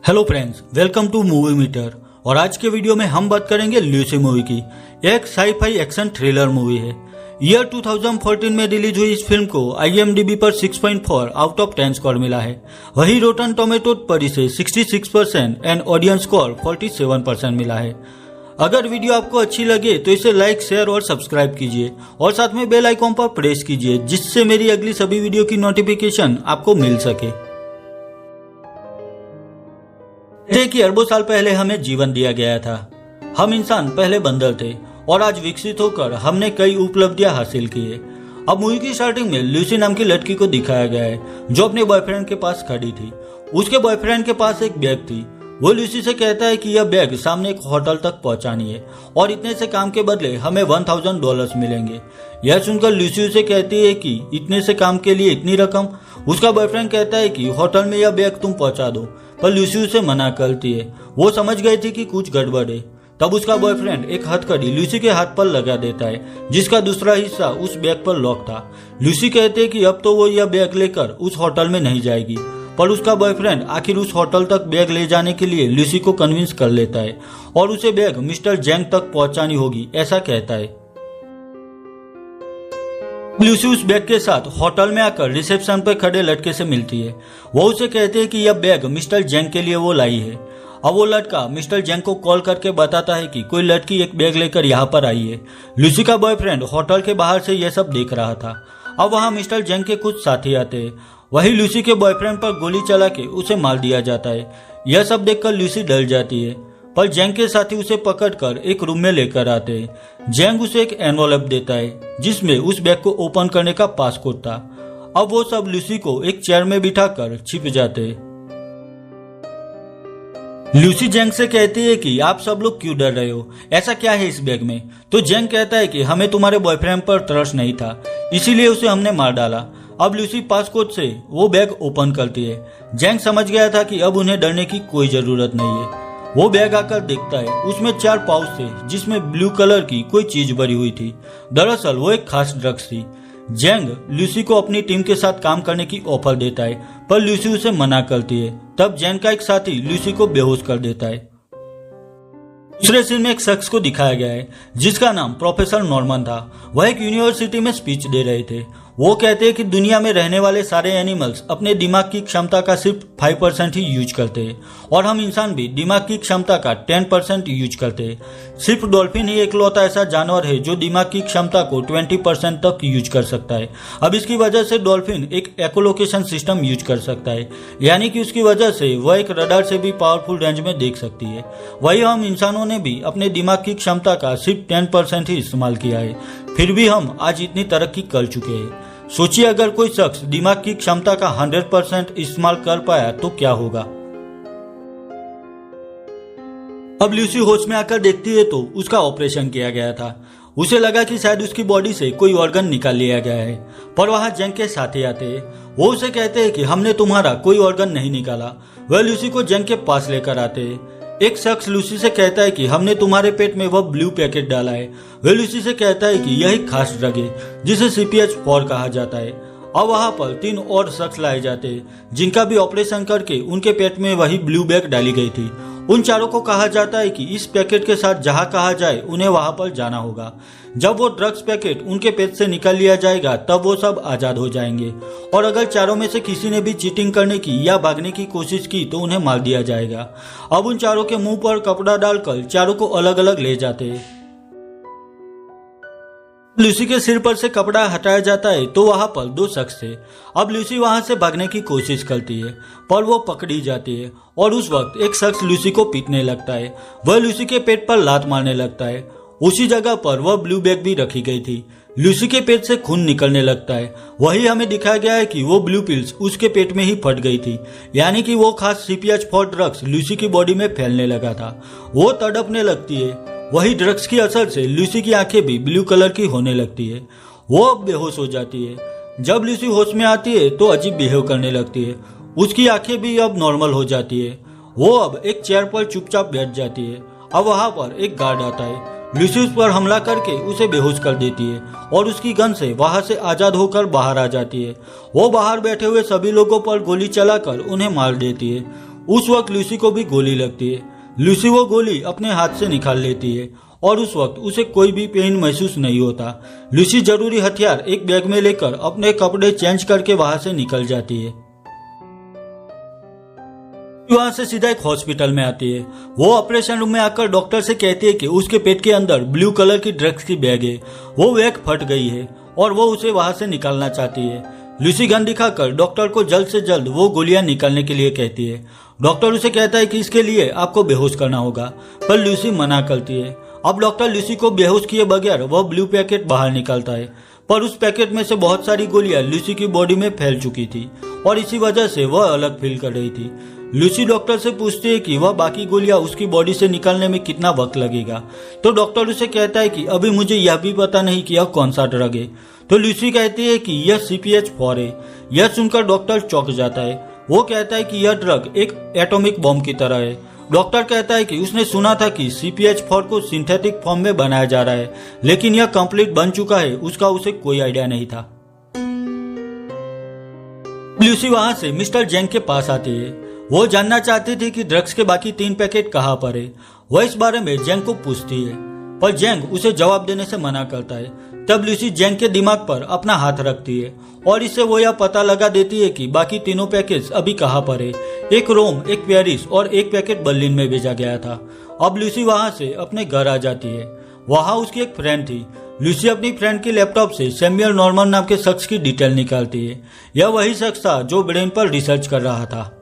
Hello friends, welcome to movie meter. और आज के वीडियो में हम बात करेंगे लूसी मूवी की। एक साई-फाई एक्शन थ्रिलर मूवी है। ईयर 2014 में रिलीज हुई इस फिल्म को IMDb पर 6.4 आउट ऑफ 10 स्कोर मिला है। वही रोटन टोमेटो पर इसे 66% एंड ऑडियंस स्कोर 47% मिला है। अगर वीडियो आपको अच्छी लगे तो इसे लाइक, शेयर और सब्सक्राइब कीजिए और साथ में बेल आइकॉन पर प्रेस कीजिए, जिससे मेरी अगली सभी वीडियो की नोटिफिकेशन आपको मिल सके। कि अरबों साल पहले हमें जीवन दिया गया था। हम इंसान पहले बंदर थे और आज विकसित होकर हमने कई उपलब्धियां हासिल की है। अब मूवी की स्टार्टिंग में लूसी नाम की लड़की को दिखाया गया है जो अपने बॉयफ्रेंड के पास खड़ी थी। उसके बॉयफ्रेंड के पास एक बैग थी। वो लूसी से कहता है कि यह बैग सामने एक होटल तक पहुंचानी है और इतने से काम के बदले हमें $1000 मिलेंगे। यह सुनकर लूसी उसे कहती है कि इतने से काम के लिए इतनी रकम। उसका बॉयफ्रेंड कहता है कि होटल में यह बैग तुम पहुंचा दो, पर लूसी उसे मना करती है। वो समझ गई थी कि कुछ गड़बड़ है। तब उसका बॉयफ्रेंड एक हथकड़ी लूसी के हाथ पर लगा देता है, जिसका दूसरा हिस्सा उस बैग पर लॉक था। लूसी कहते है कि अब तो वो यह बैग लेकर उस होटल में नहीं जाएगी, पर उसका बॉयफ्रेंड आखिर उस होटल तक बैग ले जाने के लिए लूसी को कन्विंस कर लेता है और उसे बैग मिस्टर जेंग तक पहुंचानी होगी ऐसा कहता है। लूसी उस बैग के साथ होटल में आकर रिसेप्शन पर खड़े लड़के से मिलती है। वो उसे कहते हैं कि यह बैग मिस्टर जेंग के लिए वो लाई है। अब वो लड़का मिस्टर जेंग को कॉल करके बताता है कि कोई लड़की एक बैग लेकर यहाँ पर आई है। लूसी का बॉयफ्रेंड होटल के बाहर से यह सब देख रहा था। अब वहाँ मिस्टर जेंग के कुछ साथी आते हैं। वही लूसी के बॉयफ्रेंड पर गोली चला के उसे मार दिया जाता है। यह सब देखकर लूसी डर जाती है, पर जेंग के साथी उसे पकड़कर एक रूम में लेकर आते हैं। जेंग उसे एक एनवलप देता है जिसमें उस बैग को ओपन करने का पासकोड था। अब वो सब लूसी को एक चेयर में बिठाकर छिप जाते हैं। लूसी जेंग से कहती है कि आप सब लोग क्यों डर रहे हो, ऐसा क्या है इस बैग में। तो जेंग कहता है कि हमें तुम्हारे बॉयफ्रेंड पर ट्रस्ट नहीं था, इसीलिए उसे हमने मार डाला। अब लूसी पासकोड से वो बैग ओपन करती है। जेंग समझ गया था कि अब उन्हें डरने की कोई जरूरत नहीं है। वो बैग आकर देखता है, उसमें 4 पाउच थे जिसमें ब्लू कलर की कोई चीज भरी हुई थी। दरअसल वो एक खास ड्रग्स थी। जेंग लूसी को अपनी टीम के साथ काम करने की ऑफर देता है, पर लूसी उसे मना करती है। तब जेंग का एक साथी लूसी को बेहोश कर देता है। दूसरे सीन में एक शख्स को दिखाया गया है जिसका नाम प्रोफेसर नॉर्मन था। वह एक यूनिवर्सिटी में स्पीच दे रहे थे। वो कहते हैं कि दुनिया में रहने वाले सारे एनिमल्स अपने दिमाग की क्षमता का सिर्फ 5% ही यूज करते हैं और हम इंसान भी दिमाग की क्षमता का 10% यूज करते हैं। सिर्फ डॉल्फिन ही एकलौता ऐसा जानवर है जो दिमाग की क्षमता को 20% तक यूज कर सकता है। अब इसकी वजह से डॉल्फिन एक एकोलोकेशन सिस्टम यूज कर सकता है, यानी कि उसकी वजह से वह एक रडार से भी पावरफुल रेंज में देख सकती है। वही हम इंसानों ने भी अपने दिमाग की क्षमता का सिर्फ 10% ही इस्तेमाल किया है, फिर भी हम आज इतनी तरक्की कर चुके हैं। सोचिए अगर कोई शख्स दिमाग की क्षमता का 100% इस्तेमाल कर पाया तो क्या होगा। अब लूसी होश में आकर देखती है तो उसका ऑपरेशन किया गया था। उसे लगा कि शायद उसकी बॉडी से कोई ऑर्गन निकाल लिया गया है, पर वहां जेंग के साथी आते हैं। वो उसे कहते हैं कि हमने तुम्हारा कोई ऑर्गन नहीं निकाला। वह लूसी को जेंग के पास लेकर आते हैं। एक शख्स लूसी से कहता है कि हमने तुम्हारे पेट में वह ब्लू पैकेट डाला है। वह लूसी से कहता है कि यह एक खास ड्रग है जिसे CPH-4 कहा जाता है। अब वहां पर 3 और शख्स लाए जाते हैं जिनका भी ऑपरेशन करके उनके पेट में वही ब्लू बैग डाली गई थी। उन चारों को कहा जाता है कि इस पैकेट के साथ जहां कहा जाए उन्हें वहां पर जाना होगा। जब वो ड्रग्स पैकेट उनके पेट से निकाल लिया जाएगा तब वो सब आजाद हो जाएंगे, और अगर चारों में से किसी ने भी चीटिंग करने की या भागने की कोशिश की तो उन्हें मार दिया जाएगा। अब उन चारों के मुंह पर कपड़ा डालकर चारों को अलग अलग ले जाते हैं। लूसी के सिर पर से कपड़ा हटाया जाता है तो वहां पर 2 शख्स थे। अब लूसी वहां से भागने की कोशिश करती है, पर वो पकड़ी जाती है और उस वक्त एक शख्स लूसी को पीटने लगता है। वह लूसी के पेट पर लात मारने लगता है। उसी जगह पर वह ब्लू बैग भी रखी गई थी। लूसी के पेट से खून निकलने लगता है। वही हमें दिखाया गया है कि वो ब्लू पिल्स उसके पेट में ही फट गई थी, यानी कि वो खास CPH-4 ड्रग्स लूसी की बॉडी में फैलने लगा था। वो तड़पने लगती है। वही ड्रग्स की असर से लूसी की आंखें भी ब्लू कलर की होने लगती है। वो अब बेहोश हो जाती है। जब लूसी होश में आती है तो अजीब बिहेव करने लगती है। उसकी आंखें भी अब नॉर्मल हो जाती है। वो अब एक चेयर पर चुपचाप बैठ जाती है। अब वहां पर एक गार्ड आता है। लूसी उस पर हमला करके उसे बेहोश कर देती है और उसकी गन से वहां से आजाद होकर बाहर आ जाती है। वो बाहर बैठे हुए सभी लोगों पर गोली चलाकर उन्हें मार देती है। उस वक्त लूसी को भी गोली लगती है। लूसी वो गोली अपने हाथ से निकाल लेती है और उस वक्त उसे कोई भी पेन महसूस नहीं होता। लूसी जरूरी हथियार एक बैग में लेकर अपने कपड़े चेंज करके वहां से निकल जाती है। वहां से सीधा एक हॉस्पिटल में आती है। वो ऑपरेशन रूम में आकर डॉक्टर से कहती है कि उसके पेट के अंदर ब्लू कलर की ड्रग्स की बैग है, वो बैग फट गई है और वो उसे वहां से निकालना चाहती है। लूसी गन दिखाकर डॉक्टर को जल्द से जल्द वो गोलियां निकालने के लिए कहती है। डॉक्टर उसे कहता है कि इसके लिए आपको बेहोश करना होगा, पर लूसी मना करती है। अब डॉक्टर लूसी को बेहोश किए बगैर वह ब्लू पैकेट बाहर निकालता है, पर उस पैकेट में से बहुत सारी गोलियां लूसी की बॉडी में फैल चुकी थी और इसी वजह से वह अलग फील कर रही थी। लूसी डॉक्टर से पूछती है कि वह बाकी गोलियां उसकी बॉडी से निकालने में कितना वक्त लगेगा, तो डॉक्टर उसे कहता है कि अभी मुझे यह भी पता नहीं कि यह कौन सा ड्रग है। तो लूसी कहती है कि यह CPH-4 है। यह सुनकर डॉक्टर चौंक जाता है। वो कहता है कि यह ड्रग एक एटॉमिक बॉम्ब की तरह है। डॉक्टर कहता है कि उसने सुना था कि CPH-4 को सिंथेटिक फॉर्म में बनाया जा रहा है, लेकिन यह कंप्लीट बन चुका है उसका उसे कोई आइडिया नहीं था। लूसी वहां से मिस्टर जेंग के पास आती है। वो जानना चाहती थी कि ड्रग्स के बाकी 3 पैकेट कहाँ पर है। वह इस बारे में जेंग को पूछती है, पर जेंग उसे जवाब देने से मना करता है। तब लूसी जेंग के दिमाग पर अपना हाथ रखती है और इससे वो यह पता लगा देती है कि बाकी तीनों पैकेज अभी कहाँ पर है। एक रोम, एक पेरिस और एक पैकेट बर्लिन में भेजा गया था। अब लूसी वहां से अपने घर आ जाती है। वहां उसकी एक फ्रेंड थी। लूसी अपनी फ्रेंड के लैपटॉप से सैमुअल नॉर्मन नाम के शख्स की डिटेल निकालती है। यह वही शख्स था जो ब्रेन पर रिसर्च कर रहा था।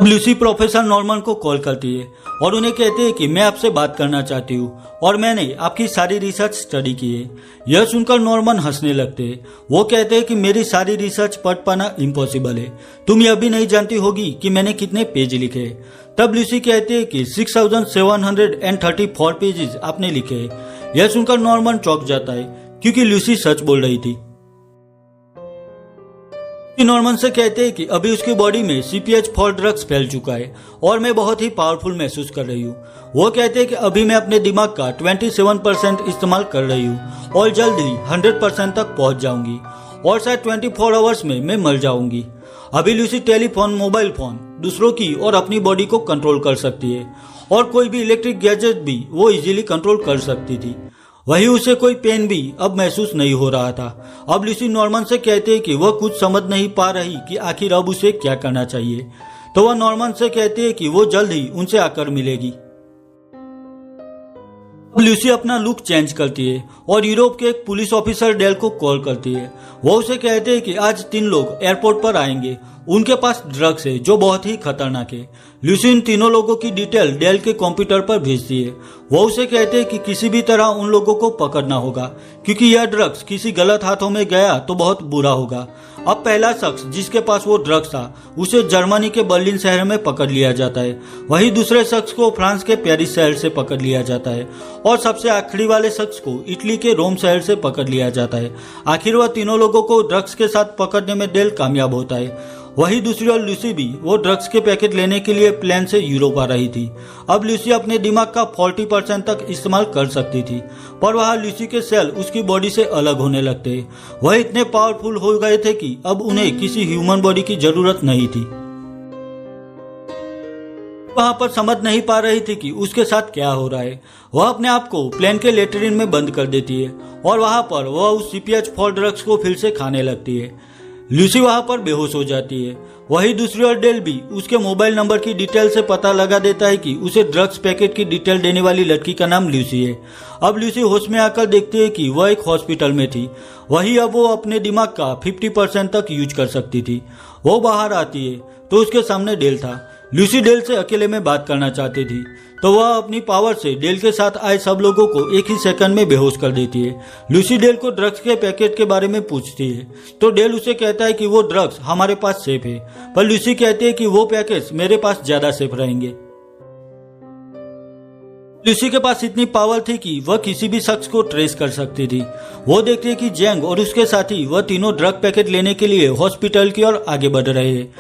लूसी प्रोफेसर नॉर्मन को कॉल करती है और उन्हें कहती है कि मैं आपसे बात करना चाहती हूँ और मैंने आपकी सारी रिसर्च स्टडी की है। यह सुनकर नॉर्मन हंसने लगते हैं। वो कहते हैं कि मेरी सारी रिसर्च पढ़ पाना इम्पॉसिबल है। तुम यह भी नहीं जानती होगी कि मैंने कितने पेज लिखे। तब लूसी कहती है कि 6734 पेजेस आपने लिखे। यह सुनकर नॉर्मन चौंक जाता है क्योंकि लूसी सच बोल रही थी। नॉर्मन से कहते हैं कि अभी उसकी बॉडी में CPH-4 ड्रग्स फैल चुका है और मैं बहुत ही पावरफुल महसूस कर रही हूँ। वो कहते हैं कि अभी मैं अपने दिमाग का 27% इस्तेमाल कर रही हूँ और जल्द ही 100% तक पहुँच जाऊंगी और शायद 24 आवर्स में मैं मर जाऊंगी। अभी लूसी टेलीफोन, मोबाइल फोन, दूसरों की और अपनी बॉडी को कंट्रोल कर सकती है और कोई भी इलेक्ट्रिक गैजेट भी वो इजीली कंट्रोल कर सकती थी। वही उसे कोई पेन भी अब महसूस नहीं हो रहा था। अब लूसी नॉर्मन से कहते हैं कि वह कुछ समझ नहीं पा रही कि आखिर अब उसे क्या करना चाहिए। तो वह नॉर्मन से कहती है कि वो जल्द ही उनसे आकर मिलेगी। लूसी अपना लुक चेंज करती है और यूरोप के एक पुलिस ऑफिसर डेल को कॉल करती है। वो उसे कहते हैं कि आज 3 लोग एयरपोर्ट पर आएंगे। उनके पास ड्रग्स है जो बहुत ही खतरनाक है। लूसी उन तीनों लोगों की डिटेल डेल के कंप्यूटर पर भेजती है। वो उसे कहते हैं कि किसी भी तरह उन लोगों को पकड़ना होगा क्योंकि यह ड्रग्स किसी गलत हाथों में गया तो बहुत बुरा होगा। अब पहला शख्स जिसके पास वो ड्रग्स था उसे जर्मनी के बर्लिन शहर में पकड़ लिया जाता है। वहीं दूसरे शख्स को फ्रांस के पेरिस शहर से पकड़ लिया जाता है और सबसे आखिरी वाले शख्स को इटली के रोम शहर से पकड़ लिया जाता है। आखिर वह तीनों लोगों को ड्रग्स के साथ पकड़ने में डेल कामयाब होता है। वही दूसरी ओर लूसी भी वो ड्रग्स के पैकेट लेने के लिए प्लेन से यूरोप आ रही थी। अब लूसी अपने दिमाग का 40% तक इस्तेमाल कर सकती थी, पर वहाँ लूसी के सेल उसकी बॉडी से अलग होने लगते। वह इतने पावरफुल हो गए थे कि अब उन्हें किसी ह्यूमन बॉडी की जरूरत नहीं थी। वहां पर समझ नहीं पा रही थी कि उसके साथ क्या हो रहा है। वह अपने आप को प्लेन के लेटरिन में बंद कर देती है और वहां पर वह उस CPH-4 ड्रग्स को फिर से खाने लगती है। लूसी वहां पर बेहोश हो जाती है। वही दूसरी ओर डेल भी उसके मोबाइल नंबर की डिटेल से पता लगा देता है कि उसे ड्रग्स पैकेट की डिटेल देने वाली लड़की का नाम लूसी है। अब लूसी होश में आकर देखती है कि वह एक हॉस्पिटल में थी। वही अब वो अपने दिमाग का 50% तक यूज कर सकती थी। वो बाहर आती है तो उसके सामने डेल था। लूसी डेल से अकेले में बात करना चाहती थी तो वह अपनी पावर से डेल के साथ आए सब लोगों को एक ही सेकंड में बेहोश कर देती है। लूसी डेल को ड्रग्स के पैकेट के बारे में पूछती है तो डेल उसे कहता है कि वो ड्रग्स हमारे पास सेफ है, पर लूसी कहती है कि वो पैकेट मेरे पास ज्यादा सेफ रहेंगे। लूसी के पास इतनी पावर थी कि वह किसी भी शख्स को ट्रेस कर सकती थी। वो देखती है कि जेंग और उसके साथी वह तीनों ड्रग पैकेट लेने के लिए हॉस्पिटल की ओर आगे बढ़ रहे हैं।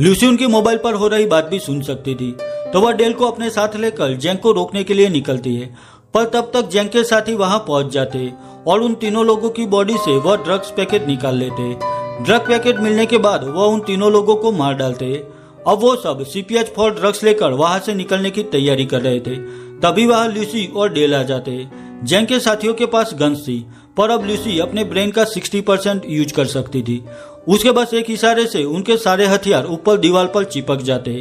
लूसी उनकी मोबाइल पर हो रही बात भी सुन सकती थी तो वह डेल को अपने साथ लेकर जेंग को रोकने के लिए निकलती है, पर तब तक जेंग के साथी वहां पहुंच जाते और उन तीनों लोगों की बॉडी से वह ड्रग्स पैकेट निकाल लेते। ड्रग पैकेट मिलने के बाद वह उन तीनों लोगों को मार डालते। अब वो सब CPH-4 ड्रग्स लेकर वहां से निकलने की तैयारी कर रहे थे। तभी वहां लूसी और डेल आ जाते। जेंग के साथियों के पास गन्स थी, पर अब लूसी अपने ब्रेन का 60% यूज कर सकती थी। उसके बस एक इशारे से उनके सारे हथियार ऊपर दीवार पर चिपक जाते।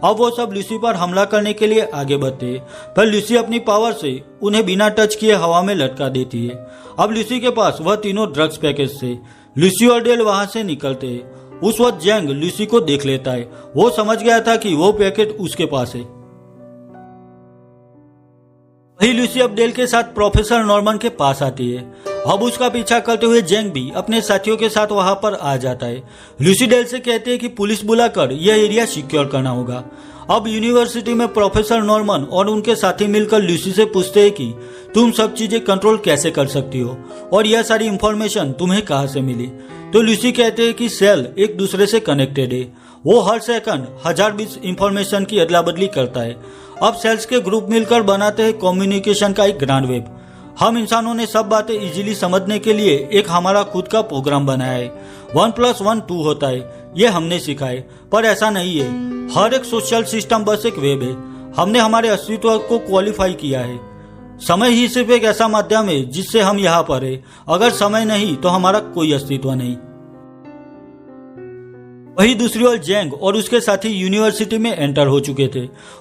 अब वो सब लूसी पर हमला करने के लिए आगे बढ़ते, पर लूसी अपनी पावर से उन्हें बिना टच किए हवा में लटका देती है। अब लूसी के पास वह तीनों ड्रग्स पैकेज थे। लूसी और डेल वहां से निकलते। उस वक्त जेंग लूसी को देख लेता है। वो समझ गया था कि वो पैकेट उसके पास है। वही लूसी अब डेल के साथ प्रोफेसर नॉर्मन के पास आती है। अब उसका पीछा करते हुए जेंग भी अपने साथियों के साथ वहां पर आ जाता है। लूसी डेल से कहती है कि पुलिस बुलाकर यह एरिया सिक्योर करना होगा। अब यूनिवर्सिटी में प्रोफेसर नॉर्मन और उनके साथी मिलकर लूसी से पूछते हैं कि तुम सब चीजें कंट्रोल कैसे कर सकती हो और यह सारी इंफॉर्मेशन तुम्हें कहां से मिली। तो लूसी कहते हैं कि सेल एक दूसरे से कनेक्टेड है। वो हर सेकंड 1000 बिट्स इंफॉर्मेशन की अदला बदली करता है। अब सेल्स के ग्रुप मिलकर बनाते हैं कम्युनिकेशन का एक ग्रांड वेब। हम इंसानों ने सब बातें इजीली समझने के लिए एक हमारा खुद का प्रोग्राम बनाया है। 1+1 2 होता है, ये हमने सीखा है, पर ऐसा नहीं है। हर एक सोशल सिस्टम बस एक वेब है। हमने हमारे अस्तित्व को क्वालिफाई किया है। समय ही सिर्फ एक ऐसा माध्यम है जिससे हम यहाँ पर है। अगर समय नहीं तो हमारा कोई अस्तित्व नहीं। वही दूसरी ओर जेंग और उसके साथी यूनिवर्सिटी में एंटर हो चुके थे।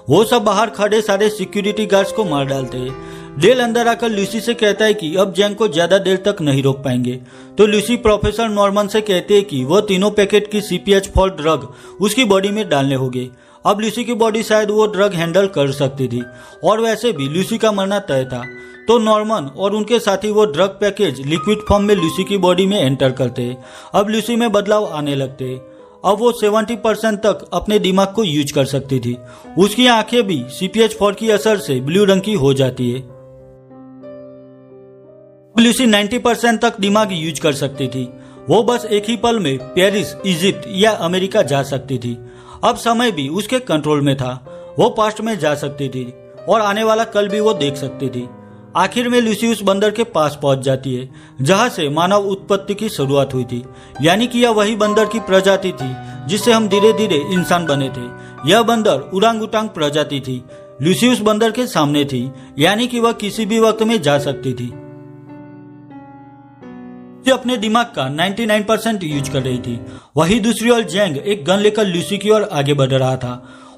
वो सब बाहर खड़े सारे सिक्योरिटी गार्ड्स को मार डालते हैं। डेल अंदर आकर लूसी से कहता है कि अब जेंग को ज्यादा देर तक नहीं रोक पाएंगे। तो लूसी प्रोफेसर नॉर्मन से कहते हैं कि वो तीनों पैकेट की CPH-4 ड्रग उसकी बॉडी में डालने होंगे। अब लूसी की बॉडी शायद वो ड्रग हैंडल कर सकती थी और वैसे भी लूसी का मरना तय था। तो नॉर्मन और उनके साथी वो ड्रग पैकेज लिक्विड फॉर्म में लूसी की बॉडी में एंटर करते। अब लूसी में बदलाव आने लगते। अब वो 70% तक अपने दिमाग को यूज कर सकती थी। उसकी आंखें भी CPH-4 की असर से ब्लू रंग की हो जाती है। लूसी 90% तक दिमाग यूज कर सकती थी। वो बस एक ही पल में पेरिस, इजिप्ट या अमेरिका जा सकती थी। अब समय भी उसके कंट्रोल में था। वो पास्ट में जा सकती थी और आने वाला कल भी वो देख सकती थी। आखिर में लूसी उस बंदर के पास पहुंच जाती है जहां से मानव उत्पत्ति की शुरुआत हुई थी। यानी कि यह वही बंदर की प्रजाति थी जिससे हम धीरे धीरे इंसान बने थे। यह बंदर उरांग-उटांग प्रजाति थी। लूसी उस बंदर के सामने थी, यानी कि वह किसी भी वक्त में जा सकती थी। अपने दिमाग का 99% यूज कर रही थी। वही दूसरी ओर जेंग एक गन लेकर लूसी की ओर आगे बढ़ रहा था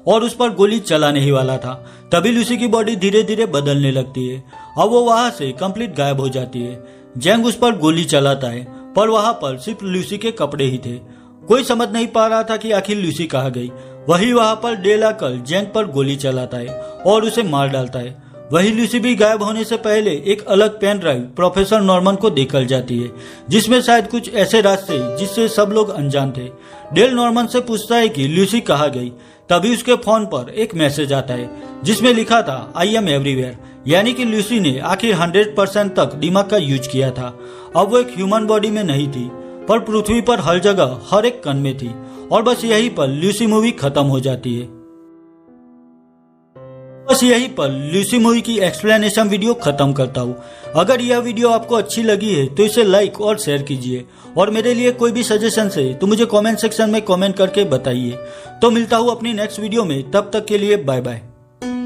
और उस पर गोली चलाने ही वाला था। तभी लूसी की बॉडी धीरे धीरे बदलने लगती है। अब वो वहां से कंप्लीट गायब हो जाती है। जेंग उस पर गोली चलाता है, पर वहां पर सिर्फ लूसी के कपड़े ही थे। कोई समझ नहीं पा रहा था कि आखिर लूसी कहाँ गई। वही वहां पर डेल आकर जेंग पर गोली चलाता है और उसे मार डालता है। वही लूसी भी गायब होने से पहले एक अलग पेन ड्राइव प्रोफेसर नॉर्मन को देकर जाती है, जिसमें शायद कुछ ऐसे राज थे जिससे सब लोग अनजान थे। डेल नॉर्मन से पूछता है कि लूसी कहाँ गई। तभी उसके फोन पर एक मैसेज आता है जिसमें लिखा था आई एम एवरीवेयर, यानी कि लूसी ने आखिर 100% तक दिमाग का यूज किया था। अब वो एक ह्यूमन बॉडी में नहीं थी, पर पृथ्वी पर हर जगह हर एक कण में थी। और बस यही पर लूसी मूवी खत्म हो जाती है। बस यही पर लूसी मूवी की एक्सप्लेनेशन वीडियो खत्म करता हूँ। अगर यह वीडियो आपको अच्छी लगी है तो इसे लाइक और शेयर कीजिए, और मेरे लिए कोई भी सजेशन है तो मुझे कमेंट सेक्शन में कमेंट करके बताइए। तो मिलता हूँ अपनी नेक्स्ट वीडियो में, तब तक के लिए बाय बाय।